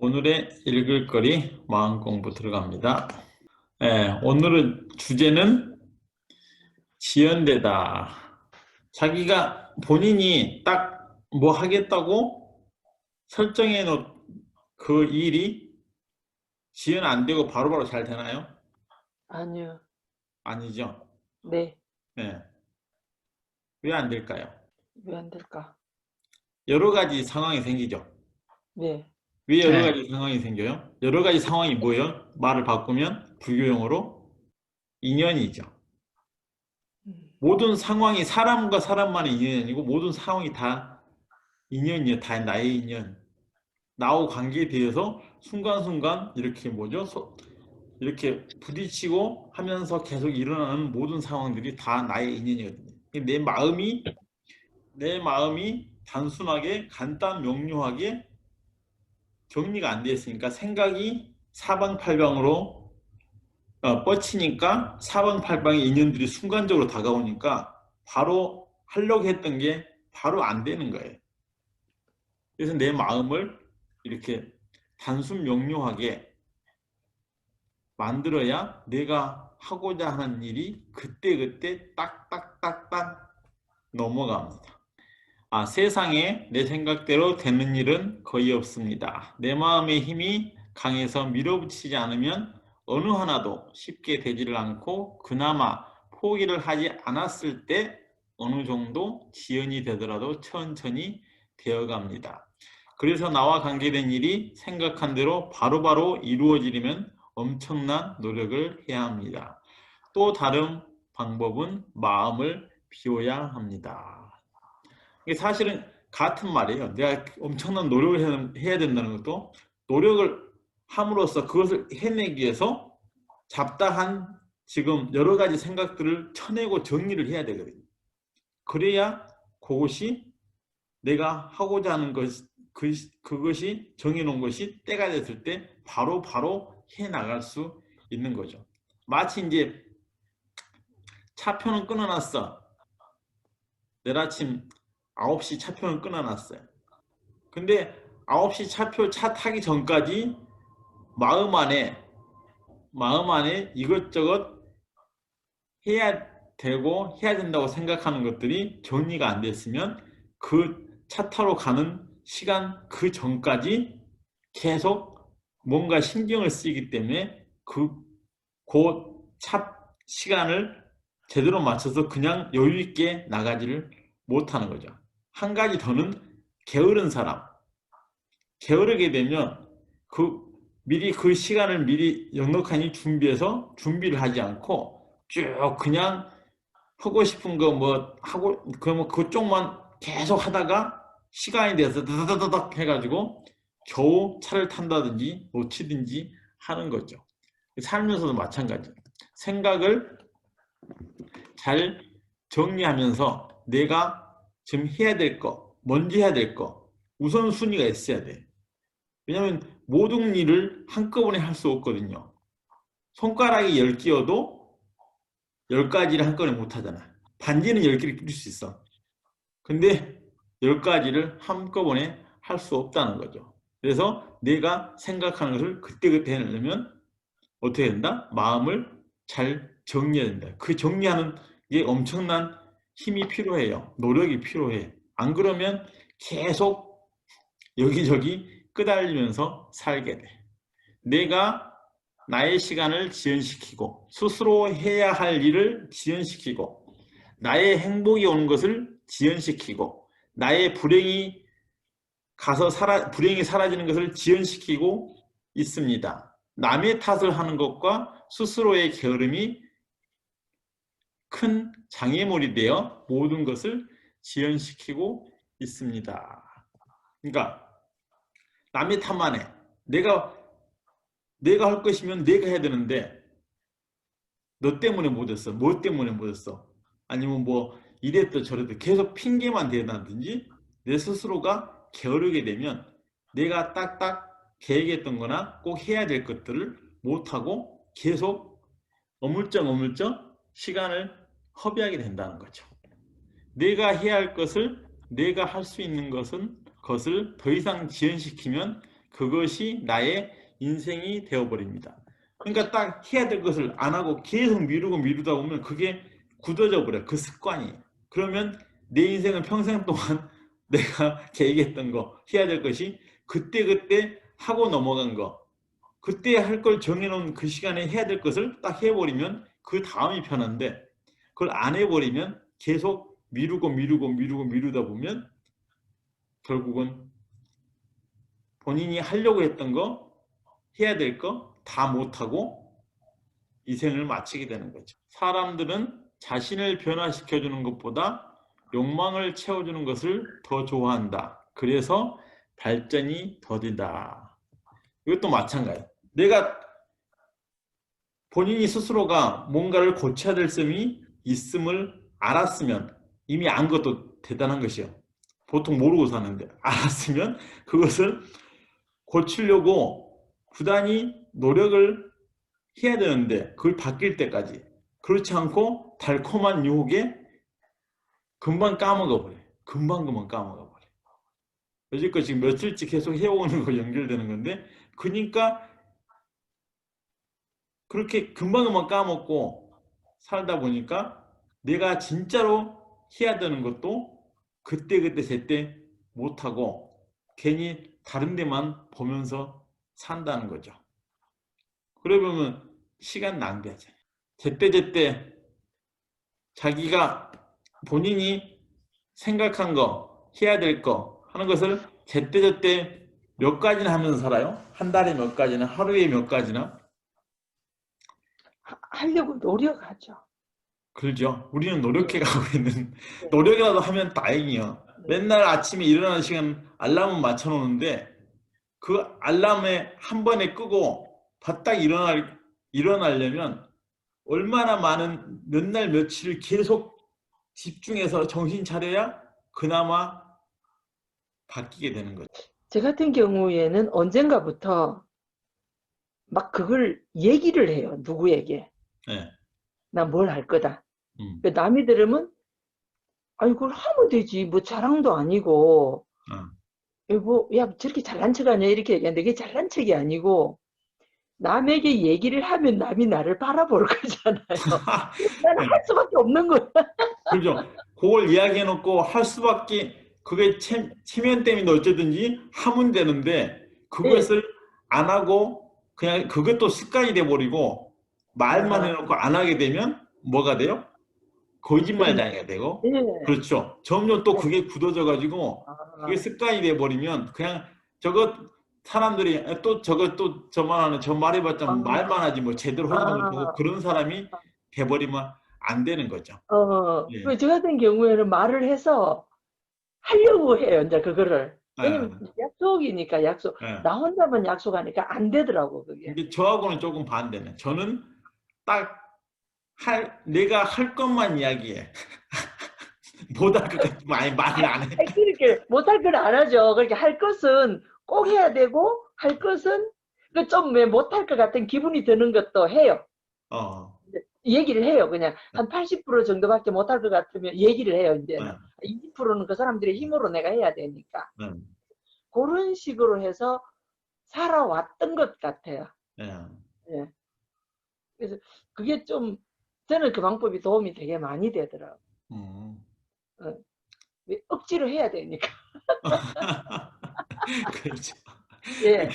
오늘의 읽을 거리 마음 공부 들어갑니다. 오늘은 주제는 지연되다. 자기가 본인이 딱 뭐 하겠다고 설정해 놓은 그 일이 지연 안 되고 바로바로 잘 되나요? 아니요. 아니죠. 네. 예. 왜 안 될까요? 왜 안 될까? 여러 가지 상황이 생기죠. 네. 왜 여러 가지 상황이 생겨요? 여러 가지 상황이 뭐예요? 말을 바꾸면 불교용어로 인연이죠. 음, 모든 상황이 사람과 사람만의 인연이 아니고 모든 상황이 다 인연이에요. 다 나의 인연. 나하고 관계에 대해서 순간순간 이렇게 뭐죠? 이렇게 부딪히고 하면서 계속 일어나는 모든 상황들이 다 나의 인연이거든요. 내 마음이 단순하게 간단 명료하게 정리가 안 되어 있으니까 생각이 사방팔방으로 뻗치니까 사방팔방의 인연들이 순간적으로 다가오니까 바로 하려고 했던 게 바로 안 되는 거예요. 그래서 내 마음을 이렇게 단순 명료하게 만들어야 내가 하고자 하는 일이 그때그때 딱딱딱딱 넘어갑니다. 세상에 내 생각대로 되는 일은 거의 없습니다. 내 마음의 힘이 강해서 밀어붙이지 않으면 어느 하나도 쉽게 되지를 않고 그나마 포기를 하지 않았을 때 어느 정도 지연이 되더라도 천천히 되어갑니다. 그래서 나와 관계된 일이 생각한 대로 바로바로 이루어지려면 엄청난 노력을 해야 합니다. 또 다른 방법은 마음을 비워야 합니다. 이게 사실은 같은 말이에요. 내가 엄청난 노력을 해야 된다는 것도 노력을 함으로써 그것을 해내기 위해서 잡다한 지금 여러 가지 생각들을 쳐내고 정리를 해야 되거든요. 그래야 그것이 내가 하고자 하는 그것이 정해놓은 것이 때가 됐을 때 바로 해나갈 수 있는 거죠. 마치 이제 차표는 끊어놨어. 내일 아침 9시 차표는 끊어놨어요. 근데 9시 차표 차 타기 전까지 마음 안에 이것저것 해야 되고 해야 된다고 생각하는 것들이 정리가 안 됐으면 그 차 타러 가는 시간 그 전까지 계속 뭔가 신경을 쓰이기 때문에 그 차 시간을 제대로 맞춰서 그냥 여유 있게 나가지를 못하는 거죠. 한 가지 더는 게으른 사람. 게으르게 되면 미리 그 시간을 미리 넉넉하니 준비해서 준비를 하지 않고 쭉 그냥 하고 싶은 거 뭐 하고 그러면 그쪽만 계속 하다가 시간이 돼서 다다다닥 해가지고 겨우 차를 탄다든지 놓치든지 하는 거죠. 살면서도 마찬가지예요. 생각을 잘 정리하면서 내가 지금 해야 될 거, 먼저 해야 될 거, 우선순위가 있어야 돼. 왜냐하면 모든 일을 한꺼번에 할 수 없거든요. 손가락이 10개여도 10가지를 한꺼번에 못 하잖아. 반지는 10개를 끼울 수 있어. 근데 10가지를 한꺼번에 할 수 없다는 거죠. 그래서 내가 생각하는 것을 그때그때 해내려면 어떻게 된다? 마음을 잘 정리해야 된다. 그 정리하는 게 엄청난 힘이 필요해요. 노력이 필요해. 안 그러면 계속 여기저기 끄달리면서 살게 돼. 내가 나의 시간을 지연시키고 스스로 해야 할 일을 지연시키고 나의 행복이 오는 것을 지연시키고 나의 불행이 사라지는 것을 지연시키고 있습니다. 남의 탓을 하는 것과 스스로의 게으름이 큰 장애물이 되어 모든 것을 지연시키고 있습니다. 그러니까 남의 탓만 해. 내가 할 것이면 내가 해야 되는데 너 때문에 못했어. 뭐 때문에 못했어. 아니면 뭐 이랬다 저랬다 계속 핑계만 대다든지 내 스스로가 게으르게 되면 내가 딱딱 계획했던 거나 꼭 해야 될 것들을 못하고 계속 어물쩍 시간을 허비하게 된다는 거죠. 내가 해야 할 것을 내가 할 수 있는 것을 더 이상 지연시키면 그것이 나의 인생이 되어버립니다. 그러니까 딱 해야 될 것을 안 하고 계속 미루고 미루다 보면 그게 굳어져 버려요. 그 습관이. 그러면 내 인생은 평생 동안 내가 계획했던 거, 해야 될 것이 그때그때 하고 넘어간 거, 그때 할 걸 정해놓은 그 시간에 해야 될 것을 딱 해버리면 그 다음이 편한데, 그걸 안 해버리면 계속 미루고 미루고 미루고 미루다 보면 결국은 본인이 하려고 했던 거, 해야 될 거 다 못하고 인생을 마치게 되는 거죠. 사람들은 자신을 변화시켜주는 것보다 욕망을 채워주는 것을 더 좋아한다. 그래서 발전이 더딘다. 이것도 마찬가지. 내가 본인이 스스로가 뭔가를 고쳐야 될 점이 있음을 알았으면, 이미 안 것도 대단한 것이요. 보통 모르고 사는데 알았으면 그것을 고치려고 부단히 노력을 해야 되는데, 그걸 바뀔 때까지. 그렇지 않고 달콤한 유혹에 금방 까먹어 버려요. 금방 까먹어 버려요. 여지껏 지금 며칠째 계속 해오는 거 연결되는 건데, 그러니까 그렇게 금방 까먹고 살다 보니까 내가 진짜로 해야 되는 것도 그때그때 제때 못하고 괜히 다른 데만 보면서 산다는 거죠. 그러면 시간 낭비하잖아요. 제때제때 자기가 본인이 생각한 거, 해야 될 거 하는 것을 제때제때 몇 가지나 하면서 살아요? 한 달에 몇 가지나, 하루에 몇 가지나? 하려고 노력하죠. 그러죠. 우리는 네. 노력해 가고 있는, 네. 노력이라도 하면 다행이요. 네. 맨날 아침에 일어나는 시간 알람은 맞춰 놓는데, 그 알람에 한 번에 끄고 바짝 일어나려면 얼마나 많은 몇 날 며칠을 계속 집중해서 정신 차려야 그나마 바뀌게 되는 거죠. 저 같은 경우에는 언젠가부터 막 그걸 얘기를 해요. 누구에게. 네. 나 뭘 할 거다. 음. 남이 들으면 아니 그걸 하면 되지. 뭐 자랑도 아니고. 뭐, 야, 저렇게 잘난 척 하냐 이렇게 얘기하는데 그게 잘난 척이 아니고 남에게 얘기를 하면 남이 나를 바라볼 거잖아요. 나는 네. 할 수밖에 없는 거야. 그렇죠. 그걸 이야기해 놓고 할 수밖에, 그게 체면땜이든 어쩌든지 하면 되는데, 네. 그것을 안 하고 그냥 그것도 습관이 돼 버리고 말만 아, 해놓고 안 하게 되면 뭐가 돼요? 거짓말장애가 되고. 네. 그렇죠. 점점 또 그게 굳어져 가지고 그게 아, 습관이 돼 버리면 그냥 저것, 사람들이 또 저것 또 저만 하는, 저 말해봤자 아, 말만 하지 뭐 제대로 하지도 못하고 아, 그런 사람이 돼 버리면 안 되는 거죠. 예. 저 같은 경우에는 말을 해서 하려고 해요, 이제 그거를. 왜냐면 아, 약속이니까 약속. 예. 나 혼자만 약속하니까 안 되더라고, 그게. 근데 저하고는 조금 반대네. 저는 딱 내가 할 것만 이야기해. 못할 것 같으면 아예 말을 안 해. 아니, 그렇게 못할 건 안 하죠. 그렇게 할 것은 꼭 해야 되고, 할 것은 그 좀 왜 못할 것 같은 기분이 드는 것도 해요. 어, 얘기를 해요. 그냥 한 80% 정도밖에 못할 것 같으면 얘기를 해요, 이제는. 예, 20%는 그 사람들의 힘으로 내가 해야 되니까. 예, 그런 식으로 해서 살아왔던 것 같아요. 예. 예. 그래서 그게 좀, 저는 그 방법이 도움이 되게 많이 되더라고요. 음. 어, 왜 억지로 해야 되니까. 그렇죠. 예,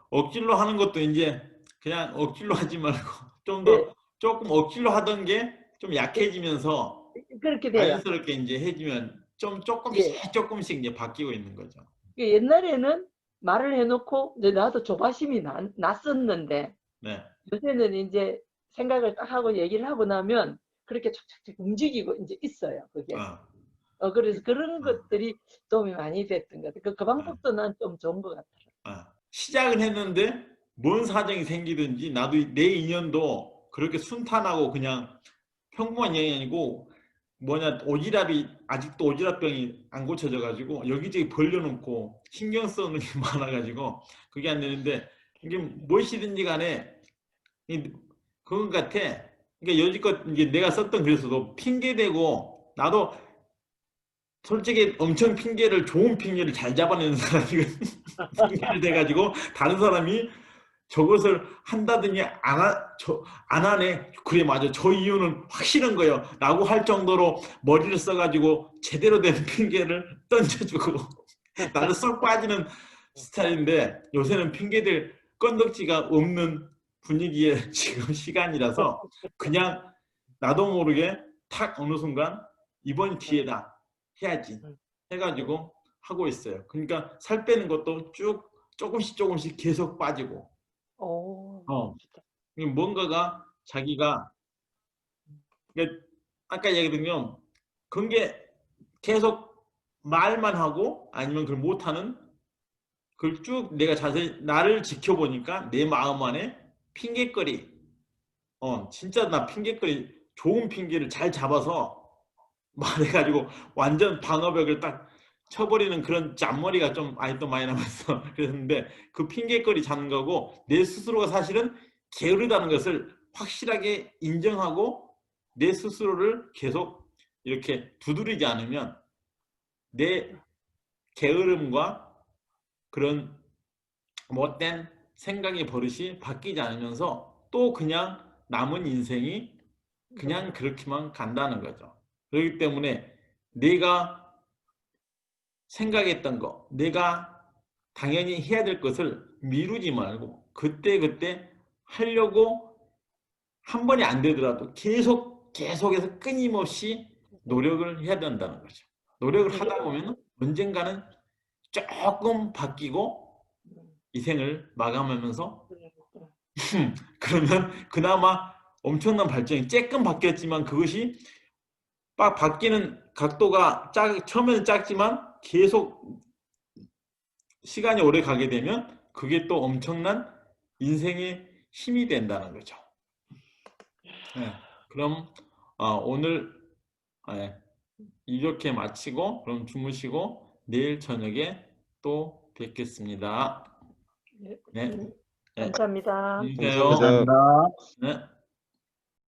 억지로 하는 것도 이제 그냥 억지로 하지 말고 좀 예, 더 조금 억지로 하던 게 좀 약해지면서 그렇게 돼요. 자연스럽게 이제 해주면 좀 예. 조금씩 이제 바뀌고 있는 거죠. 옛날에는 말을 해놓고, 이제 나도 조바심이 났었는데, 네. 요새는 이제 생각을 딱 하고 얘기를 하고 나면 그렇게 착착착 움직이고 이제 있어요, 그게. 아, 그래서 그런 아, 것들이 도움이 많이 됐던 것 같아요. 그 아, 방법도 난 좀 좋은 것 같아요. 시작은 했는데 뭔 사정이 생기든지 나도 내 인연도 그렇게 순탄하고 그냥 평범한 인연이 아니고 뭐냐, 아직도 오지랖병이 안 고쳐져 가지고 여기저기 벌려놓고 신경 쓰는 게 많아가지고 그게 안 되는데, 이게 무엇이든지 간에 그건 같아. 그러니까 여지껏 이제 내가 썼던 글에서도 핑계 대고 나도 솔직히 엄청 좋은 핑계를 잘 잡아내는 사람이거든. 핑계를 대가지고 다른 사람이 저것을 한다더니 안 하네. 그래, 맞아. 저 이유는 확실한 거예요. 라고 할 정도로 머리를 써가지고 제대로 된 핑계를 던져주고 나는 쏙 빠지는 스타일인데 요새는 핑계들 건덕지가 없는 분위기에 지금 시간이라서 그냥 나도 모르게 탁 어느 순간 이번이 기회다 해야지 해가지고 하고 있어요. 그러니까 살 빼는 것도 쭉 조금씩 계속 빠지고 좋다. 뭔가가 자기가 그러니까 아까 얘기했던 그런 게 계속 말만 하고 아니면 그걸 못하는 그걸 쭉 내가 자세히 나를 지켜보니까 내 마음 안에 핑계거리 진짜 나 핑계거리 좋은 핑계를 잘 잡아서 말해가지고 완전 방어벽을 딱 쳐버리는 그런 잔머리가 좀 아직도 많이 남았어. 그랬는데 그 핑계거리 잡는 거고 내 스스로가 사실은 게으르다는 것을 확실하게 인정하고 내 스스로를 계속 이렇게 두드리지 않으면 내 게으름과 그런 못된 생각의 버릇이 바뀌지 않으면서 또 그냥 남은 인생이 그냥 그렇게만 간다는 거죠. 그렇기 때문에 내가 생각했던 거, 내가 당연히 해야 될 것을 미루지 말고 그때그때 하려고 한 번이 안 되더라도 계속해서 끊임없이 노력을 해야 된다는 거죠. 노력을 하다 보면 언젠가는 조금 바뀌고 이 생을 마감하면서 그러면 그나마 엄청난 발전이 조금 바뀌었지만 그것이 막 바뀌는 각도가 처음에는 작지만 계속 시간이 오래 가게 되면 그게 또 엄청난 인생의 힘이 된다는 거죠. 네, 그럼 오늘 이렇게 마치고 그럼 주무시고 내일 저녁에 또 뵙겠습니다. 네. 네. 네. 감사합니다. 안녕히 계세요. 감사합니다. 네.